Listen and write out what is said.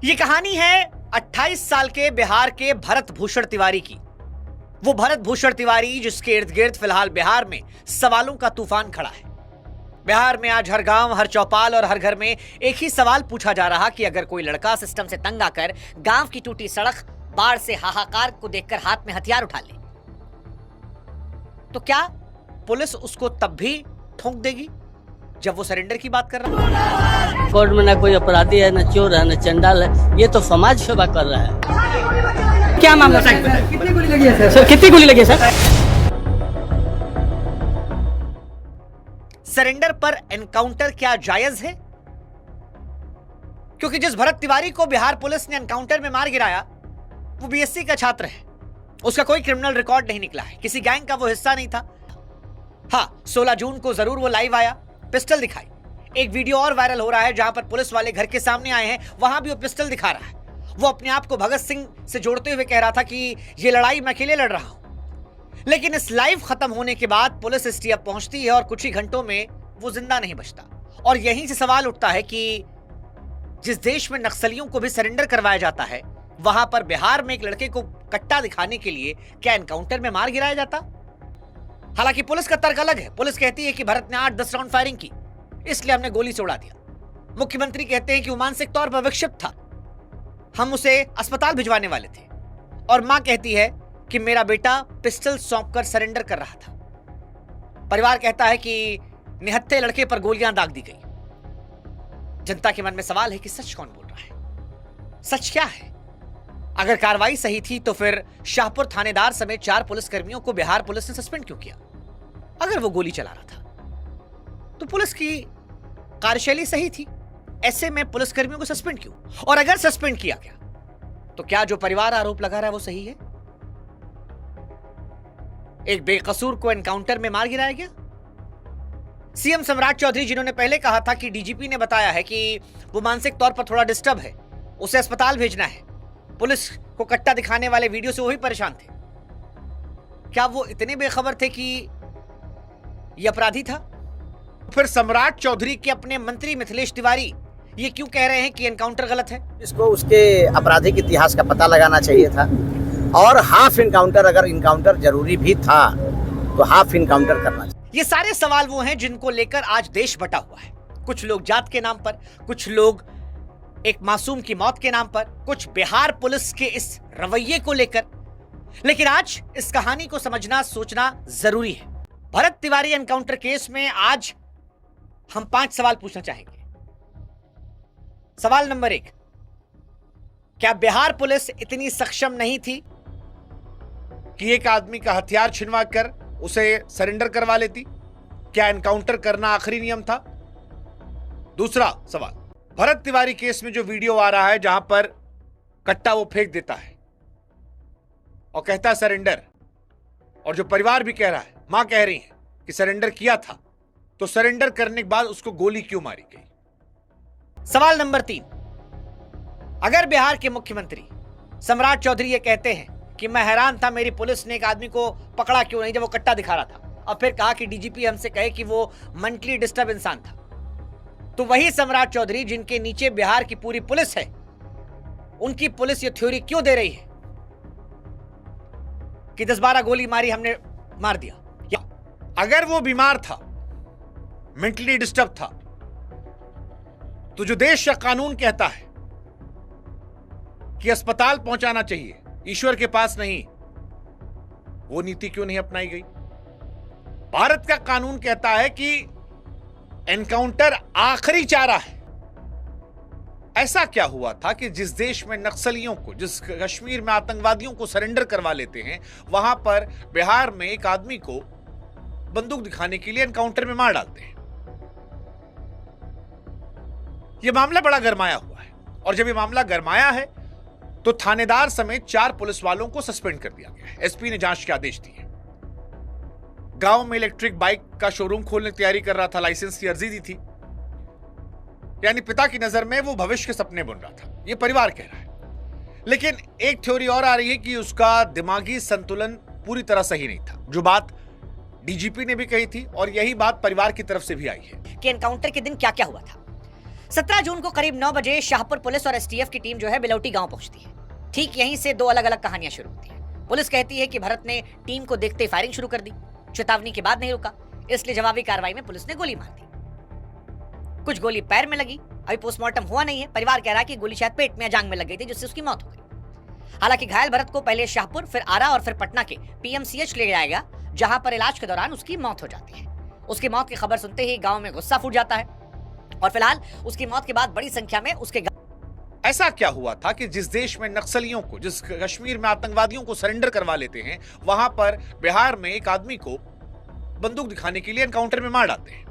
ये कहानी है 28 साल के बिहार के भरत भूषण तिवारी की। वो भरत भूषण तिवारी जिसके इर्द गिर्द फिलहाल बिहार में सवालों का तूफान खड़ा है। बिहार में आज हर गांव, हर चौपाल और हर घर में एक ही सवाल पूछा जा रहा कि अगर कोई लड़का सिस्टम से तंग आकर गांव की टूटी सड़क, बाढ़ से हाहाकार को देखकर हाथ में हथियार उठा ले, तो क्या पुलिस उसको तब भी ठोक देगी जब वो सरेंडर की बात कर रहा है? कोर्ट में ना कोई अपराधी है, ना चोर है, ना चंडाल है, ये तो समाज सेवा कर रहा है। क्या मामला सर? कितनी गोली लगी है सर? कितनी गोली लगी है सर? सरेंडर पर एनकाउंटर क्या जायज है? क्योंकि जिस भरत तिवारी को बिहार पुलिस ने एनकाउंटर में मार गिराया वो बीएससी का छात्र है। उसका कोई क्रिमिनल रिकॉर्ड नहीं निकला है, किसी गैंग का वो हिस्सा नहीं था। हाँ, 16 जून को जरूर वो लाइव आया, पिस्टल दिखाई। एक वीडियो और वायरल हो रहा है जहां पर पुलिस वाले घर के सामने आए हैं, वहां भी वो पिस्टल दिखा रहा है। वो अपने आप को भगत सिंह से जोड़ते हुए कह रहा था कि ये लड़ाई मैं अकेले लड़ रहा हूं। लेकिन इस लाइव खत्म होने के बाद पुलिस एसटीएफ पहुंचती है और कुछ ही घंटों में वो जिंदा नहीं बचता। और यहीं से सवाल उठता है कि जिस देश में नक्सलियों को भी सरेंडर करवाया जाता है, वहां पर बिहार में एक लड़के को कट्टा दिखाने के लिए क्या एनकाउंटर में मार गिराया जाता? हालांकि पुलिस का तर्क अलग है। पुलिस कहती है कि भरत ने 8-10 राउंड फायरिंग की, इसलिए हमने गोली से उड़ा दिया। मुख्यमंत्री कहते हैं कि वो मानसिक तौर पर विक्षिप्त था, हम उसे अस्पताल भिजवाने वाले थे। और मां कहती है कि मेरा बेटा पिस्टल सौंपकर सरेंडर कर रहा था। परिवार कहता है कि निहत्थे लड़के पर गोलियां दाग दी गई। जनता के मन में सवाल है कि सच कौन बोल रहा है? सच क्या है? अगर कार्रवाई सही थी तो फिर शाहपुर थानेदार समेत 4 पुलिसकर्मियों को बिहार पुलिस ने सस्पेंड क्यों किया? अगर वो गोली चला रहा था तो पुलिस की कार्यशैली सही थी, ऐसे में पुलिसकर्मियों को सस्पेंड क्यों? और अगर सस्पेंड किया गया तो क्या जो परिवार आरोप लगा रहा है वो सही है? एक बेकसूर को एनकाउंटर में मार गिराया गया। सीएम सम्राट चौधरी, जिन्होंने पहले कहा था कि डीजीपी ने बताया है कि वो मानसिक तौर पर थोड़ा डिस्टर्ब है, उसे अस्पताल भेजना है, पुलिस को कट्टा दिखाने वाले वीडियो से वही परेशान थे, क्या वो इतने बेखबर थे कि ये अपराधी था? फिर सम्राट चौधरी के अपने मंत्री मिथिलेश तिवारी ये क्यों कह रहे हैं कि एनकाउंटर गलत है? इसको उसके आपराधिक इतिहास का पता लगाना चाहिए था, और हाफ इनकाउंटर, अगर इनकाउंटर जरूरी भी था तो हाफ इनकाउंटर करना चाहिए। ये सारे सवाल वो हैं जिनको लेकर आज देश बटा हुआ है। कुछ लोग जात के नाम पर, कुछ लोग एक मासूम की मौत के नाम पर, कुछ बिहार पुलिस के इस रवैये को लेकर। लेकिन आज इस कहानी को समझना, सोचना जरूरी है। भरत तिवारी एनकाउंटर केस में आज हम 5 सवाल पूछना चाहेंगे। सवाल नंबर 1, क्या बिहार पुलिस इतनी सक्षम नहीं थी कि एक आदमी का हथियार छिनवा कर उसे सरेंडर करवा लेती? क्या एनकाउंटर करना आखिरी नियम था? दूसरा सवाल, भरत तिवारी केस में जो वीडियो आ रहा है जहां पर कट्टा वो फेंक देता है और कहता है सरेंडर, और जो परिवार भी कह रहा है, मां कह रही है कि सरेंडर किया था, तो सरेंडर करने के बाद उसको गोली क्यों मारी गई? सवाल नंबर 3, अगर बिहार के मुख्यमंत्री सम्राट चौधरी ये कहते हैं कि मैं हैरान था मेरी पुलिस ने एक आदमी को पकड़ा क्यों नहीं जब वो कट्टा दिखा रहा था, और फिर कहा कि डीजीपी हमसे कहे कि वो मेंटली डिस्टर्ब इंसान था, तो वही सम्राट चौधरी जिनके नीचे बिहार की पूरी पुलिस है, उनकी पुलिस ये थ्योरी क्यों दे रही है कि 10-12 गोली मारी, हमने मार दिया? या अगर वो बीमार था, मेंटली डिस्टर्ब था, तो जो देश का कानून कहता है कि अस्पताल पहुंचाना चाहिए, ईश्वर के पास नहीं, वो नीति क्यों नहीं अपनाई गई? भारत का कानून कहता है कि एनकाउंटर आखिरी चारा है। ऐसा क्या हुआ था कि जिस देश में नक्सलियों को, जिस कश्मीर में आतंकवादियों को सरेंडर करवा लेते हैं, वहां पर बिहार में एक आदमी को बंदूक दिखाने के लिए एनकाउंटर में मार डालते हैं? यह मामला बड़ा गरमाया हुआ है, और जब यह मामला गरमाया है तो थानेदार समेत 4 पुलिस वालों को सस्पेंड कर दिया गया है। एसपी ने जांच के आदेश दिए। गांव में इलेक्ट्रिक बाइक का शोरूम खोलने की तैयारी कर रहा था, लाइसेंस की अर्जी दी थी, यानी पिता की नजर में वो भविष्य के सपने बुन रहा था, ये परिवार कह रहा है। लेकिन एक थ्योरी और आ रही है कि उसका दिमागी संतुलन पूरी तरह सही नहीं था, जो बात डीजीपी ने भी कही थी और यही बात परिवार की तरफ से भी आई है कि एनकाउंटर के दिन क्या क्या हुआ था। 17 जून को करीब 9 बजे शाहपुर पुलिस और एसटीएफ की टीम जो है बिलौटी गांव पहुंचती है। ठीक यहीं से दो अलग अलग कहानियां शुरू होती है। पुलिस कहती है कि भरत ने टीम को देखते ही फायरिंग शुरू कर दी। चेतावनी के बाद नहीं रुका, इसलिए जवाबी कार्रवाई में पुलिस ने गोली मार दी। कुछ गोली पैर में लगी, अभी पोस्टमार्टम हुआ नहीं है। परिवार कह रहा है कि गोली शायद पेट में या जांग में लग गई थी, जिससे उसकी मौत हो गई। हालांकि घायल भरत को पहले शाहपुर, फिर आरा और फिर पटना के पीएमसीएच ले जाएगा, जहां पर इलाज के दौरान उसकी मौत हो जाती है। उसकी मौत की खबर सुनते ही गांव में गुस्सा फूट जाता है और फिलहाल उसकी मौत के बाद बड़ी संख्या में उसके ऐसा क्या हुआ था कि जिस देश में नक्सलियों को, जिस कश्मीर में आतंकवादियों को सरेंडर करवा लेते हैं, वहां पर बिहार में एक आदमी को बंदूक दिखाने के लिए एनकाउंटर में मार डालते हैं।